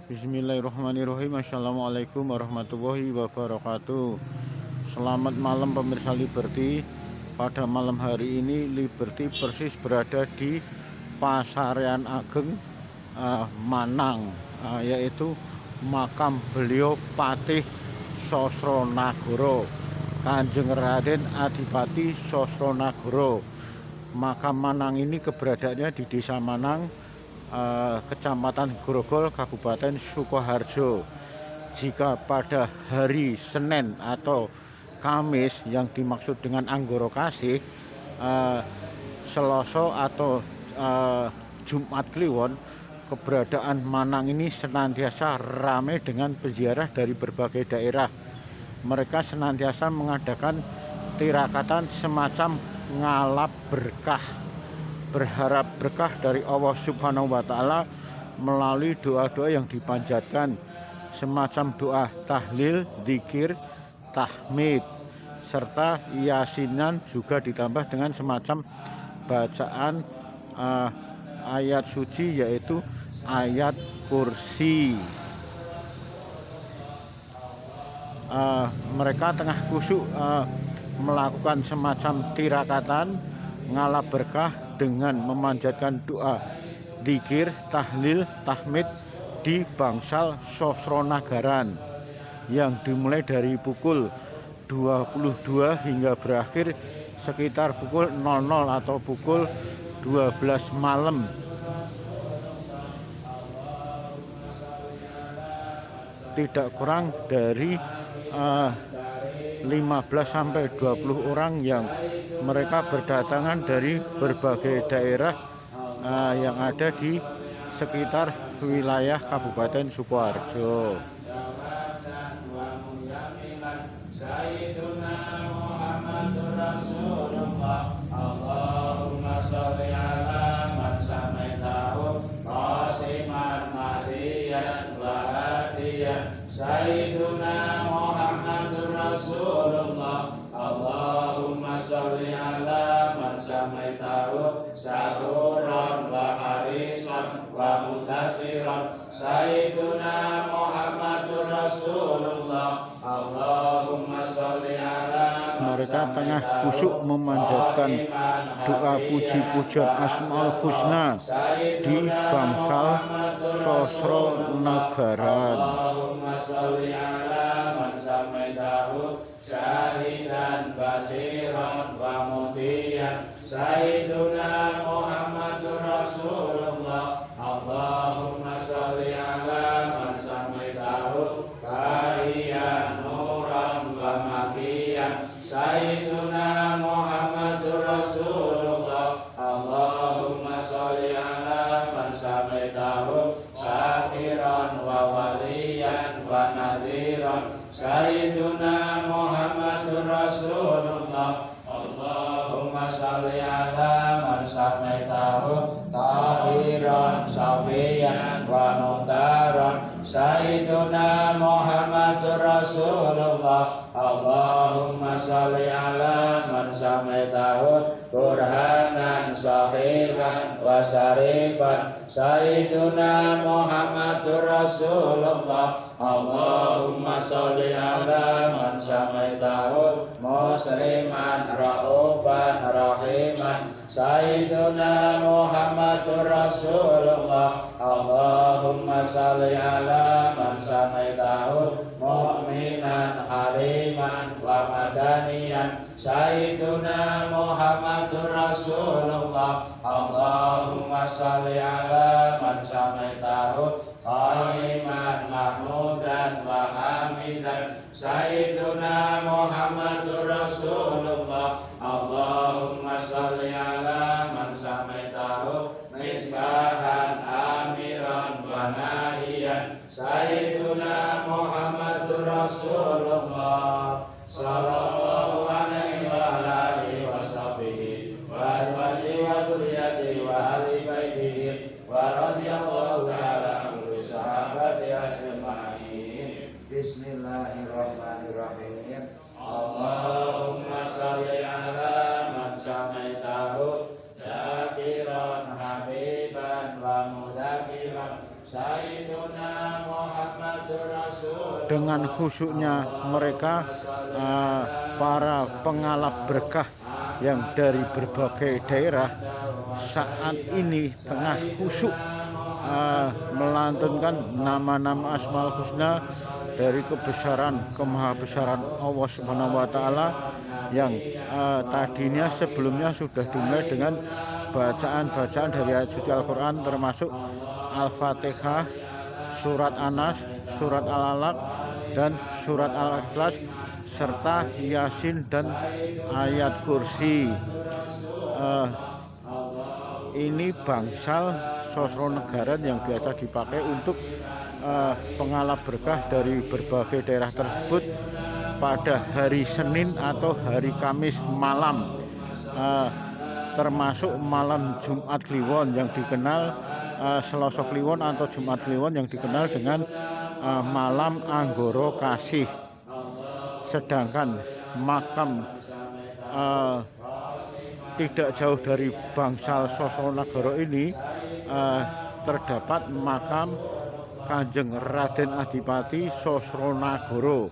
Bismillahirrahmanirrahim. Assalamualaikum warahmatullahi wabarakatuh. Selamat malam pemirsa Liberty. Pada malam hari ini Liberty persis berada di Pasarian Ageng Manang, yaitu makam beliau Patih Sosronagoro, Kanjeng Raden Adipati Sosronagoro. Makam Manang ini keberadaannya di Desa Manang, Kecamatan Grogol, Kabupaten Sukoharjo. Jika pada hari Senin atau Kamis yang dimaksud dengan Anggoro Kasih, Selasa atau Jumat Kliwon, keberadaan Manang ini senantiasa ramai dengan peziarah dari berbagai daerah. Mereka senantiasa mengadakan tirakatan semacam ngalap berkah, berharap berkah dari Allah Subhanahu wa Ta'ala melalui doa-doa yang dipanjatkan, semacam doa tahlil, zikir, tahmid, serta yasinan, juga ditambah dengan semacam bacaan ayat suci, yaitu ayat kursi. Mereka tengah khusyuk melakukan semacam tirakatan ngalap berkah dengan memanjatkan doa, zikir, tahlil, tahmid di bangsal Sosronagaran yang dimulai dari pukul 22 hingga berakhir sekitar pukul 00 atau pukul 12 malam. Tidak kurang dari 15-20 orang yang mereka berdatangan dari berbagai daerah yang ada di sekitar wilayah Kabupaten Sukoharjo. Allahumma sholli ala man samaitahu qasiman mahdiyan wa hadiyan Sayyiduna Muhammadur Rasulullah. Allahumma sholli ala man samaitahu syakuran wa harisan wa mutasiran Sayyiduna Muhammadur Rasulullah. Allahumma sholli ala. Mereka tengah khusyuk memanjatkan doa puji-pujian Asmaul Husna di bangsal Sosronagaran. Allahumma sholli ala man samaitahu syahidan basiran wa mudiyan Sayyiduna Muhammadur Rasulullah. Allahumma sholli ala man samaitahu kaiyan nuran wa makiyan Sayyiduna Muhammadur Rasulullah. Allahumma sholli ala man samaitahu syakiran wa waliyan wa nadhiran Sayyiduna Muhammadur Rasulullah. Allahumma sholli ala man samaitahu tahiran safiyan wa mutaran Sayyiduna Muhammadur Rasulullah. Allahumma sholli ala man samaitahu burhanan sahiban wa syarifan Sayyiduna Muhammadur Rasulullah. Allahumma sholli ala man samaitahu musliman ra'ufan rahiman Sayyiduna Muhammadur Rasulullah. Allahumma sholli ala man samaitahu mu'minan haliman wa madaniyan Sayyiduna Muhammadur Rasulullah. Allahumma sholli ala man samaitahu qaiman mahmudan wa hamidan Sayyiduna Muhammadur Rasulullah. Allahumma sholli ala man samaitahu misbahan amiran wa nahiyan Sayyiduna Muhammadur Rasulullah. Sallallahu alaihi wa alihi wa sahbihi wa azwajihi wa dzurriyyatihi wa ahli baitihi wa radhiyallahu ta'ala an sahabati ajma'in. Bismillahirrahmanirrahim. Allahumma sholli ala man samaitahu dakiran habiban wa mudakiran Sayyiduna dengan khusyuknya mereka, para pengalap berkah yang dari berbagai daerah saat ini tengah khusyuk melantunkan nama-nama Asmaul Husna dari kebesaran kemahabesaran Allah Subhanahu wa taala yang tadinya sebelumnya sudah dimulai dengan bacaan-bacaan dari ayat suci Al-Qur'an, termasuk Al-Fatihah, surat Anas, surat Al-Alaq, dan surat Al-Ikhlas, serta Yasin dan ayat kursi. Ini bangsal sosronegaran yang biasa dipakai untuk pengalap berkah dari berbagai daerah tersebut pada hari Senin atau hari Kamis malam, termasuk malam Jumat Kliwon yang dikenal Selasa Kliwon atau Jumat Kliwon yang dikenal dengan malam Anggoro Kasih. Sedangkan makam tidak jauh dari bangsal Sosronagoro ini terdapat makam Kanjeng Raden Adipati Sosronagoro,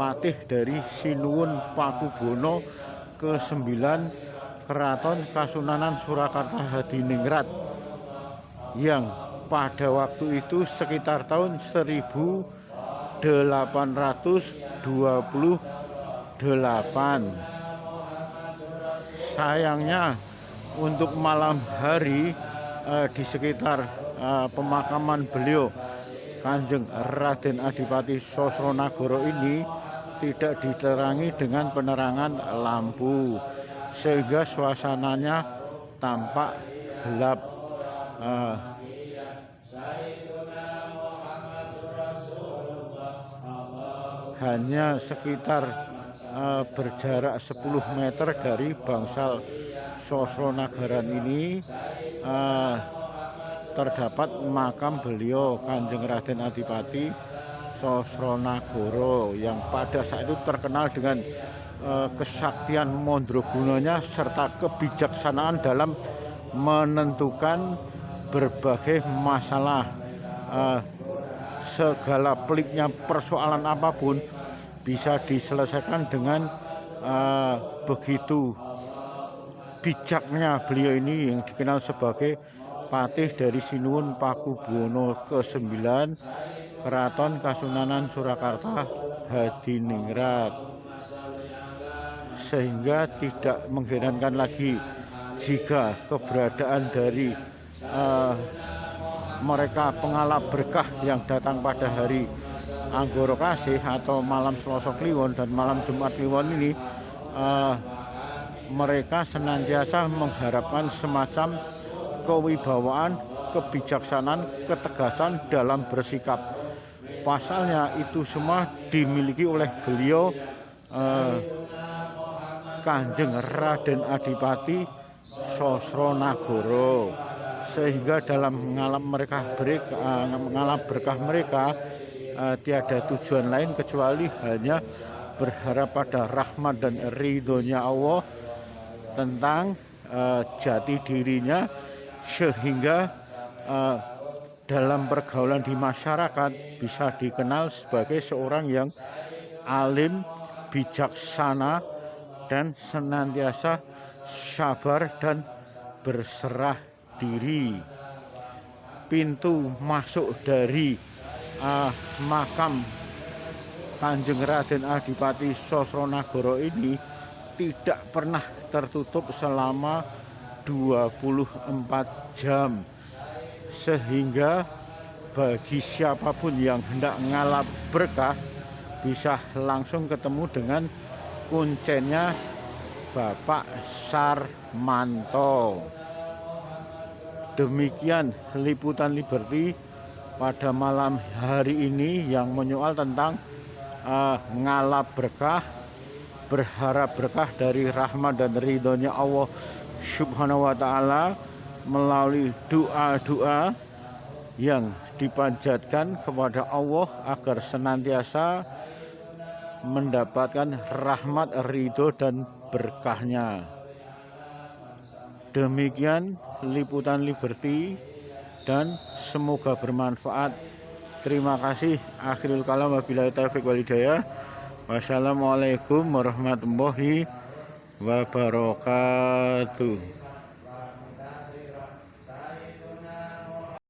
patih dari Sinuwun Pakubono ke-9 Keraton Kasunanan Surakarta Hadiningrat, yang pada waktu itu sekitar tahun 1828. Sayangnya untuk malam hari di sekitar pemakaman beliau Kanjeng Raden Adipati Sosronagoro ini tidak diterangi dengan penerangan lampu, sehingga suasananya tampak gelap. Hanya sekitar berjarak 10 meter dari bangsal Sosronagaran ini terdapat makam beliau Kanjeng Raden Adipati Sosronagoro yang pada saat itu terkenal dengan kesaktian mondrogunonya serta kebijaksanaan dalam menentukan berbagai masalah. Segala peliknya persoalan apapun bisa diselesaikan dengan begitu bijaknya beliau ini yang dikenal sebagai patih dari Sinuwun Pakubono ke-9 Keraton Kasunanan Surakarta Hadiningrat. Sehingga tidak mengherankan lagi jika keberadaan dari mereka pengalap berkah yang datang pada hari Anggoro Kasih atau malam Selasa Kliwon dan malam Jumat Kliwon ini, mereka senantiasa mengharapkan semacam kewibawaan, kebijaksanaan, ketegasan dalam bersikap. Pasalnya itu semua dimiliki oleh beliau Kanjeng Raden Adipati Sosronagoro, sehingga dalam mengalap berkah mereka tiada tujuan lain kecuali hanya berharap pada rahmat dan ridhonya Allah tentang jati dirinya, sehingga dalam pergaulan di masyarakat bisa dikenal sebagai seorang yang alim, bijaksana, dan senantiasa sabar dan berserah diri. Pintu masuk dari makam Kanjeng Raden Adipati Sosronagoro ini tidak pernah tertutup selama 24 jam, sehingga bagi siapapun yang hendak ngalap berkah bisa langsung ketemu dengan kuncennya Bapak Sarmanto. Demikian liputan Liberty pada malam hari ini yang menyoal tentang ngalap berkah, berharap berkah dari rahmat dan ridhonya Allah Subhanahu wa taala melalui doa-doa yang dipanjatkan kepada Allah agar senantiasa mendapatkan rahmat, ridho, dan berkahnya. Demikian liputan Liberty dan semoga bermanfaat. Terima kasih. Akhirul kalam, wabillahi taufiq wal hidayah. Wassalamualaikum warahmatullahi wabarakatuh.